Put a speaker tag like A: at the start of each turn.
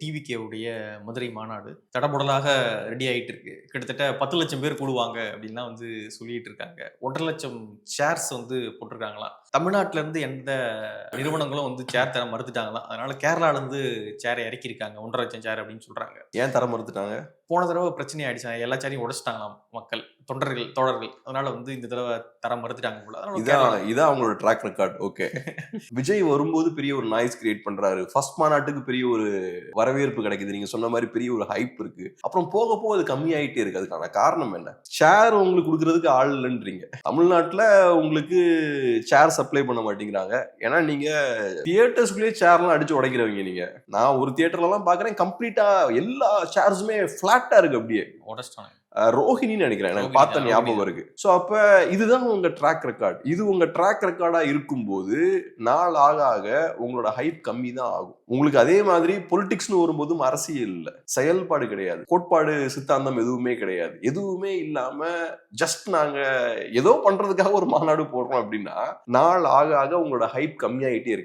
A: டிவிகேவுடைய மதுரை மாநாடு தடபுடலாக ரெடி ஆயிட்டு இருக்கு. கிட்டத்தட்ட 10 லட்சம் பேர் கூடுவாங்க அப்படின்லாம் வந்து சொல்லிட்டு இருக்காங்க. 1.5 லட்சம் சேர்ஸ் வந்து போட்டிருக்காங்களாம். தமிழ்நாட்டுல இருந்து எந்த நிறுவனங்களும் வந்து சேர் தர மறுத்துட்டாங்களாம். அதனால கேரளால இருந்து சேரை இறக்கியிருக்காங்க. 1.5 லட்சம் சேர் அப்படின்னு சொல்றாங்க.
B: ஏன் தர மறுத்துட்டாங்க?
A: போன தடவை பிரச்சனை ஆயிடுச்சு. எல்லா சேரையும் உடைச்சிட்டாங்களாம் மக்கள், தொண்டர்கள், தோழர்கள். அதனால வந்து இந்த தடவை தர மறுத்துட்டாங்க போல. அதனால
B: இதான் அவங்களோட ட்ராக் ரெக்கார்ட். ஓகே. விஜய் வரும்போது பெரிய ஒரு நாய்ஸ் கிரியேட் பண்றாரு. ஃபர்ஸ்ட் மாநாட்டுக்கு பெரிய ஒரு வரவேற்பு கிடைக்குது. நீங்க சொன்ன மாதிரி பெரிய ஒரு ஹைப் இருக்கு. அப்புறம் போக போக அது கம்மியாயிட்டே இருக்கு. அதுக்கான காரணம் என்ன? ஷேர் உங்களுக்கு கொடுக்கறதுக்கு ஆள் இல்லைன்றீங்க. தமிழ்நாட்டுல உங்களுக்கு சேர் சப்ளை பண்ண மாட்டேங்கிறாங்க. ஏன்னா நீங்க தியேட்டர்ஸ்குள்ளேயே சேர்லாம் அடிச்சு உடைக்கிறவங்க. நீங்க நான் ஒரு தியேட்டர்ல எல்லாம் பாக்குறேன், கம்ப்ளீட்டா எல்லா சேர்ஸுமே பிளாட்டா இருக்கு. அப்படியே
A: உடைச்சிட்டாங்க.
B: ரோஹிணின்னு நினைக்கிறேன், எனக்கு பார்த்த ஞாபகம் இருக்கு. சோ அப்ப இதுதான் உங்க ட்ராக் ரெக்கார்ட். இது உங்க ட்ராக் ரெக்கார்டா இருக்கும்போது நாள் ஆக ஆக உங்களோட ஹைப் கம்மி தான் ஆகும். உங்களுக்கு அதே மாதிரி பொலிட்டிக்ஸ்னு வரும்போதும் அரசியல் இல்ல, செயல்பாடு கிடையாது, கோட்பாடு சித்தாந்தம் எதுவுமே கிடையாது. எதுவுமே இல்லாம ஜஸ்ட் நாங்க ஏதோ பண்றதுக்காக ஒரு மாநாடு போடுறோம் அப்படின்னா நாள் ஆக ஆக உங்களோட ஹைப் கம்மியாயிட்டே இருக்கு.